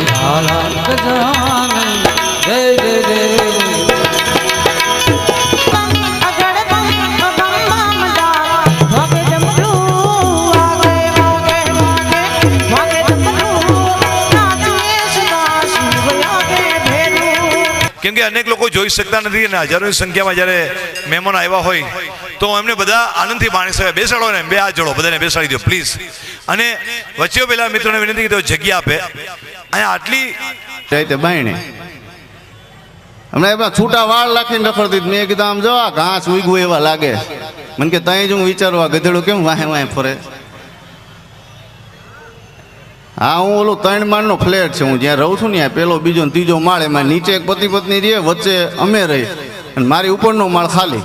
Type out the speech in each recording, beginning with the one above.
લાલા ગજાનન જય જય દેવ કેમ કે અનેક લોકો જોઈ શકતા નથી અને હજારોની સંખ્યામાં જ્યારે મહેમાનો આવ્યા હોય તો એમને બધા આનંદથી માણી શકે. બેસાડો ને, બે હાથ જોડો, બધાને બેસાડી દો પ્લીઝ. અને વચ્ચે પેલા મિત્રોને વિનંતી કરી જગ્યા આપે. અહીંયા આટલી બાયણે હમણાં એમાં છૂટા વાળ રાખીને રખડતી. મેં કીધું આમ જો આ ઘાસ ઉગ્યું એવા લાગે. મને કે ત્યાં જ હું વિચારવા ગધેડું કેમ વાહે વાહે ફરે. હા, હું ઓલો 3 માળનો ફ્લેટ છે, હું જ્યાં રહું છું ને પેલો બીજો ને ત્રીજો માળ, એમાં નીચે એક પતિ પત્ની રહે, વચ્ચે અમે રહી અને મારી ઉપરનો માળ ખાલી.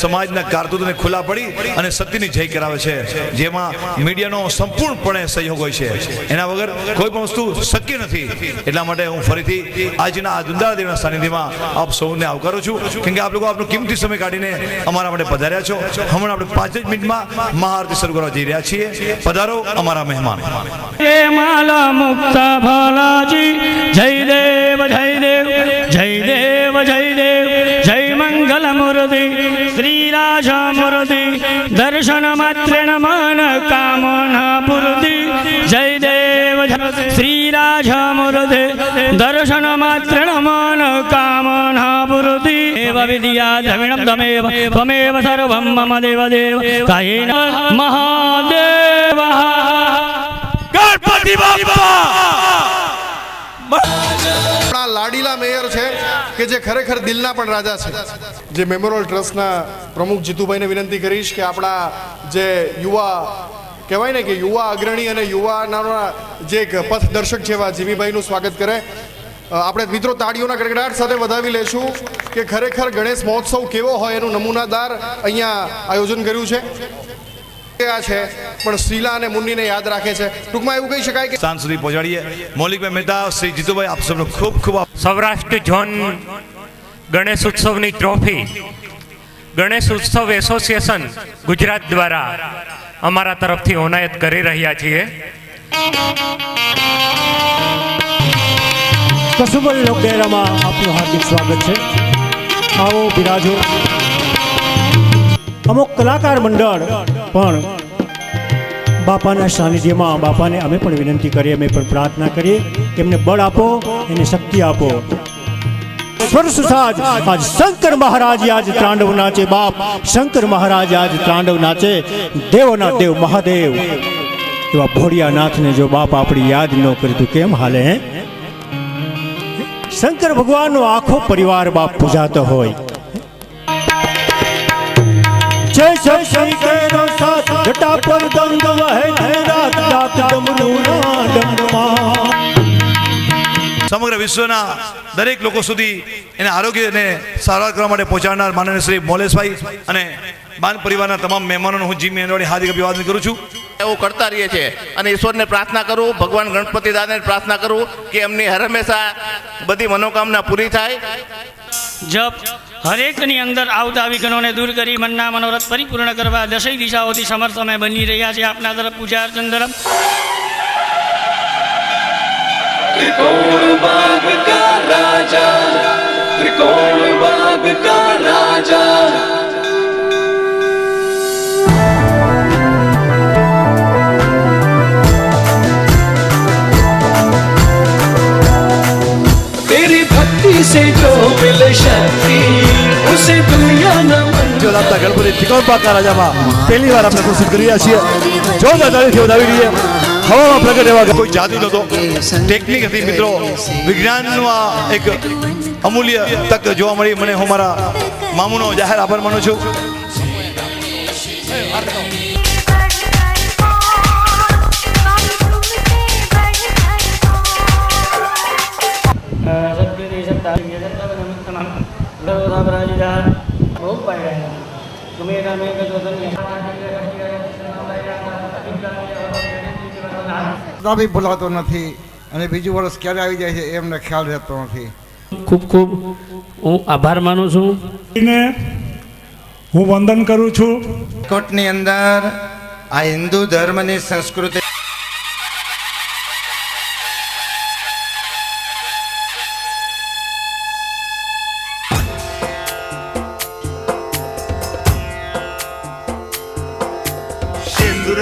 સમાજના કારતૂતને ખુલ્લા પડી અને સત્યની જય કરાવે છે, જેમાં મીડિયાનો સંપૂર્ણપણે સહયોગ હોય છે. એના વગર કોઈ પણ વસ્તુ શક્ય નથી. એટલા માટે હું ફરીથી આજના આ દુંદાળા દેવના સાનિધ્યમાં આપ સૌને આવકારું છું, કેમ કે આપ લોકો આપનો કિંમતી સમય કાઢીને અમારા માટે પધાર્યા છો. હમણાં આપણે 5 જ મિનિટમાં મહાઆરતી શરૂ કરવા જઈ રહ્યા છીએ. પધારો અમારા મહેમાન. જય માલા મુક્તા ભાલાજી, જય દેવ જય દેવ જય દેવ જય દેવ જય મંગલ મૂર્તિ શ્રી રાજા મૂર્તિ દર્શન માત્રેણ મન કામના પૂર્તિ. જય દેવ શ્રી રાજા મૂર્તિ દર્શન માત્રેણ મન કામના પૂર્તિ. એવ વિદ્યા દ્રવિણમ તમેવ ત્વમેવ સર્વમ મમ દેવ દેવ કાયેન મહાદેવ. ગણપતિ બાપ્પા આપણા લાડીલા મેયર છે કે જે ખરેખર દિલના પણ રાજા છે. જે મેમોરિયલ ટ્રસ્ટના પ્રમુખ જીતુભાઈને વિનંતી કરીશ કે આપણા જે યુવા કહેવાય ને કે યુવા અગ્રણી અને યુવાના જે એક પથદર્શક છે એવા જીમીભાઈનું સ્વાગત કરે. આપણે મિત્રો તાળીઓના ગડગડાટ સાથે વધાવી લેશું કે ખરેખર ગણેશ મહોત્સવ કેવો હોય એનું નમૂનાદાર અહીંયા આયોજન કર્યું છે. છે પણ શ્રીલા અને મુન્નીને યાદ રાખે છે. ટૂંકમાં એવું કહી શકાય કે સાંજ સુધી પહોંચાડીએ. મૌલિકભાઈ મહેતા, શ્રી જીતુભાઈ, આપ સૌનો ખૂબ ખૂબ સૌરાષ્ટ્ર ઝોન ગણેશ ઉત્સવની ટ્રોફી ગણેશ ઉત્સવ એસોસિએશન ગુજરાત દ્વારા અમારા તરફથી એનાયત કરી રહ્યા છીએ. કસુબલ લોકડેરામાં આપનું હાર્દિક સ્વાગત છે. આવો બિરાજો. અમુક કલાકાર મંડળ પણ બાપાના સાનિધ્યમાં બાપાને અમે પણ વિનંતી કરીએ, અમે પણ પ્રાર્થના કરીએ કે એમને બળ આપો, એને શક્તિ આપો. સ્વરસુસાજ આજ શંકર મહારાજ આજ તાંડવ નાચે. બાપ શંકર મહારાજ આજ તાંડવ નાચે. દેવોના દેવ મહાદેવ એવા ભોળિયાનાથને જો બાપ આપણી યાદ ન કરી તો કેમ હાલે? હે, શંકર ભગવાનનો આખો પરિવાર બાપ પૂજાતો હોય. જય જય શંકર સાથ જટા પર દંગ વહે રાત રાત ડમરૂના ડમરૂમાં. સમગ્ર વિશ્વના દરેક લોકો સુધી એના આરોગ્યને સારવાર કરવા માટે પહોંચાડનાર માનનીય શ્રી મોલેશભાઈ અને બાન પરિવારના તમામ મહેમાનોનો હું જી મેનવાડી હાર્દિક અભિવાદન કરું છું. એવું કરતા રહીએ છીએ અને ઈશ્વરને પ્રાર્થના કરું, ભગવાન ગણપતિ દાદાને પ્રાર્થના કરું કે એમની હર હંમેશા બધી મનોકામના પૂરી થાય. જપ હરેકની અંદર આવતા વિઘ્નોને દૂર કરી મનના મનોરથ પરિપૂર્ણ કરવા દશય દિશાઓથી સમર્થ અમે બની રહ્યા છીએ. આપના તરફ પૂજા અર્ચન તરફ त्रिकोण बाग का राजा, त्रिकोण बाग का राजा. तेरी भक्ति से जो मिले शक्ति उसे दुनिया न આપતા ગણપતિ ત્રિકોણ બાગ કા રાજામાં પહેલી વાર આપણે પ્રસ્તુત કરી રહ્યા છીએ. જોરદાર તાળીથી વધાવી રહીએ. હવામાં પ્રગટ એવા કોઈ જાદુ નહોતો, ટેકનિક હતી મિત્રો. વિજ્ઞાનનું આ એક અમૂલ્ય તક જોવા મળી. મને હું મારા મામુનો જાહેર આભાર માનું છું. બી ભૂલાતો નથી અને બીજું વર્ષ ક્યારે આવી જાય છે એમને ખ્યાલ રહેતો નથી. ખૂબ ખૂબ હું આભાર માનું છું. હું વંદન કરું છું. કોટની અંદર આ હિન્દુ ધર્મની સંસ્કૃતિ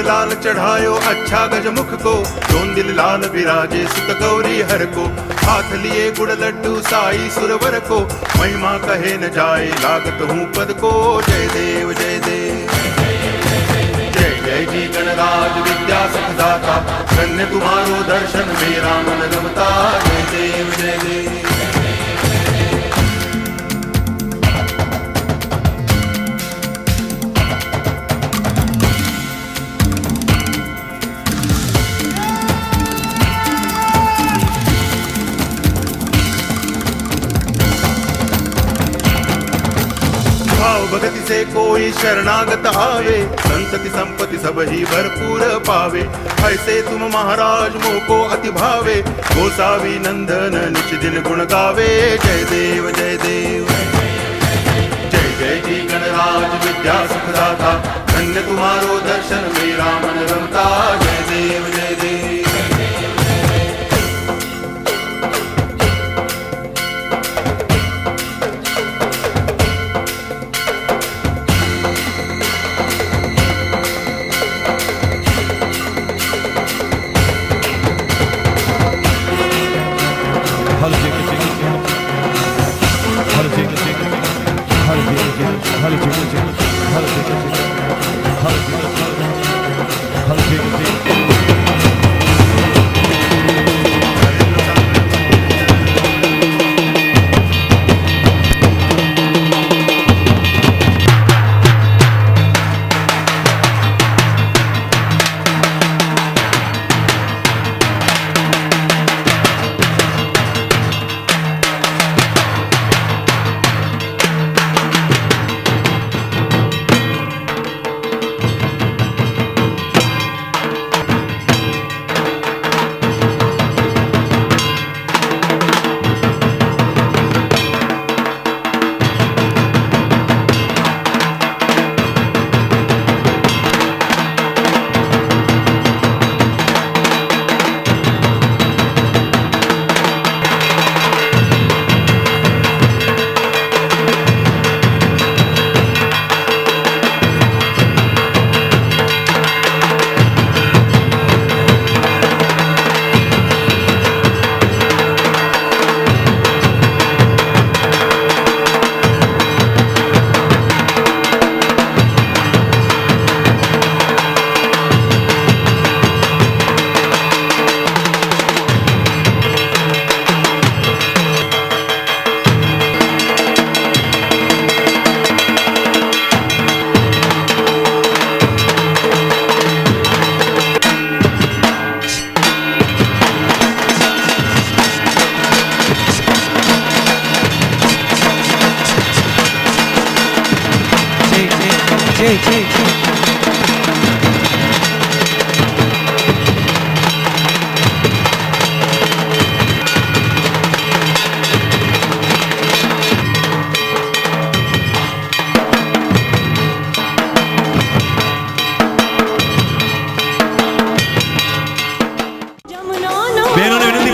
लाल चढ़ायो अच्छा गजमुख को, जोन दिल लाल विराजे सुत गौरी हर को, हाथ लिए गुड़ लड्डू साई सुरवर को, महिमा कहे न जाए लागत हूँ पद को। जय देव जय देव जय जय जी गणराज विद्या सुखदाता, धन्य तुम्हारो दर्शन मेरा मन रमता। जय देव जय देव भगति से कोई शरणागत आवे, संतति संपत्ति सब ही भरपूर पावे। ऐसे तुम महाराज मोको अति भावे, गोसावी नंदन निच दिन गुण गावे। जय देव जय देव जय जय जी गणराज विद्या सुखदाता, धन्य तुम्हारो दर्शन मेरा मन रमता। जय देव जय देव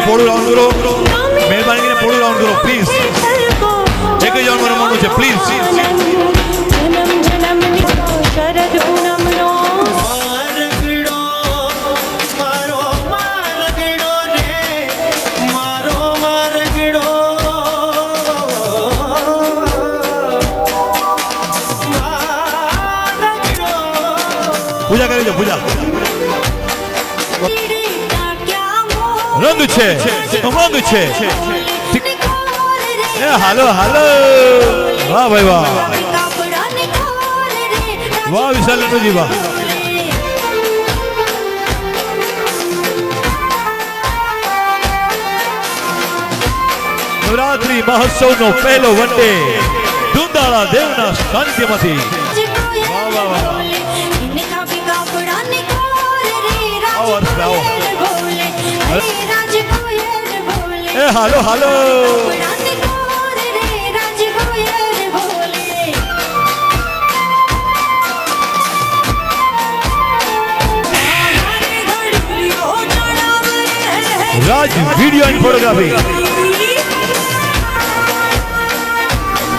પોળું રાઉન્ડ કરો, મહેરબાની કરીને પોળું રાઉન્ડ કરો પ્લીઝ. એક જ રાઉન્ડ રમવાનું છે પ્લીઝ. પૂજા કરી દો, પૂજા. રંગ છે, ઉમંગ છે. હાલો હાલો, વાહ ભાઈ વાહ, વાહ વિશાલ જી વાહ. નવરાત્રી મહોત્સવનો પહેલો વન ડે દુંદાળા દેવના સાનિધ્યમાંથી. વાહ વાહ વાહ. આવો હર્ષ આવો. એ hello hello. Raj video and photography,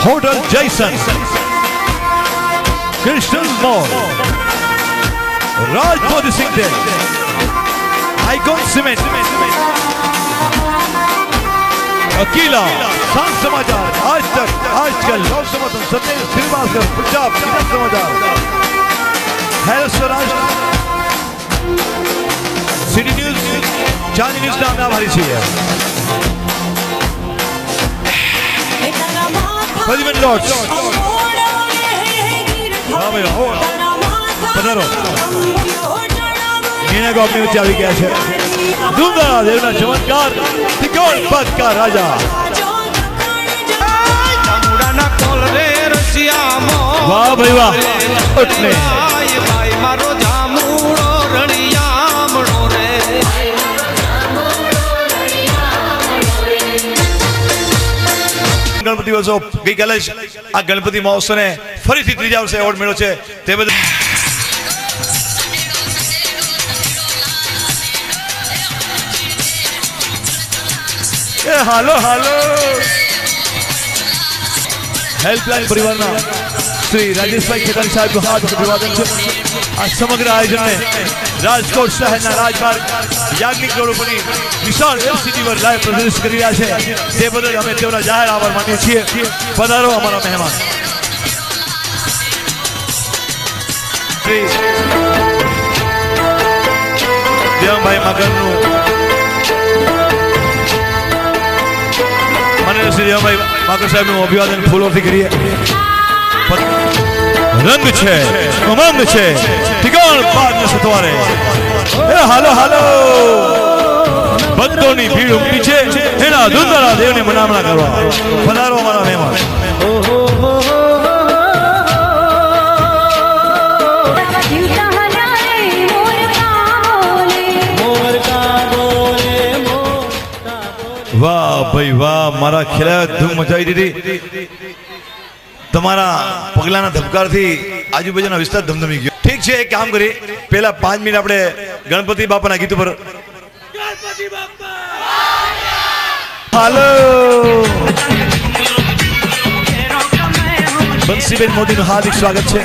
hotel Jayson, crystal mall, राजमोदी सिंह थे आइकॉन सीमेंट अकेला सांस समाचार आज तक आजकल लोक समर्थन सत्य श्रीवास्तव पंजाब किसान समाचार हैदर स्वराज सिटी न्यूज चांदी न्यूज नाम आभारी છીએ પ્રતિબંધ લોટ્સ હા ભાઈ હો પધારો મીના ગોપની વચ્ચે આવી ગયા છે દુંગા દેવના ચમત્કાર ત્રિકોણ પદકા રાજા વાહ ભાઈ વાહ એટલે ગણપતિ વર્ષો ગઈકાલે જ આ ગણપતિ મહોત્સવને ફરીથી ત્રીજા વર્ષે એવોર્ડ મળ્યો છે તે બદલ હાલો હાલો હેલ્પલાઇન પરિવારના શ્રી રાજેશભાઈ ખેતાણી સાહેબનું હાર્દિક અભિવાદન છે આ સમગ્ર આયોજનને રાજકોટ શહેરના રાજમાર્ગ યાજ્ઞિક રોડ ઉપરની વિશાળ એલસીડી પર લાઈવ પ્રદર્શિત કરી રહ્યા છે તે બદલ અમે તેમના જાહેર આભાર માનીએ છીએ પધારો અમારા મહેમાન શ્રી દેવભાઈ મગરનું મને શ્રી દેવભાઈ માકર સાહેબનું અભિવાદન ફૂલોથી કરીએ રંગ છે ઉમંગ છે ઠીકાણ પાદ સતવારે હાલો હાલો ભક્તોની ભીડ ઉમટી છે એના ધુંધળા દેવની મનામણા કરવા પધારો અમારા મહેમાન વાહ ભાઈ વાહ મારા ખેલા ધૂમ મચાવી દીધી તમારા પગલાના ધબકારથી આજુબાજુના વિસ્તાર ધમધમી ગયો ઠીક છે એક કામ કરી પહેલા 5 મિનિટ આપણે ગણપતિ બાપાના ગીત પર હાલો બંસીબેન મોદીનું હાર્દિક સ્વાગત છે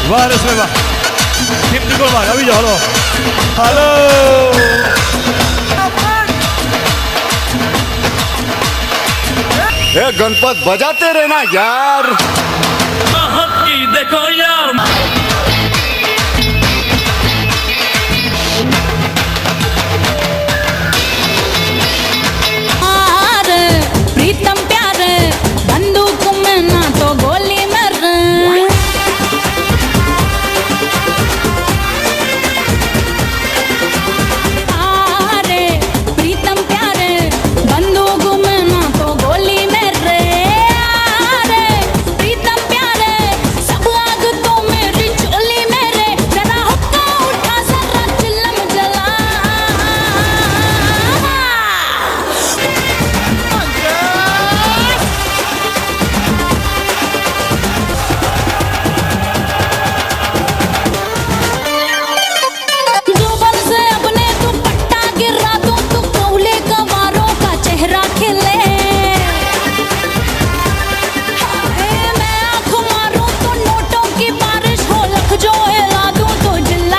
વાહ રસભાઈ વાહ ટીમ આવી જાઓ હાલો गणपत बजाते रहना यार देखो यार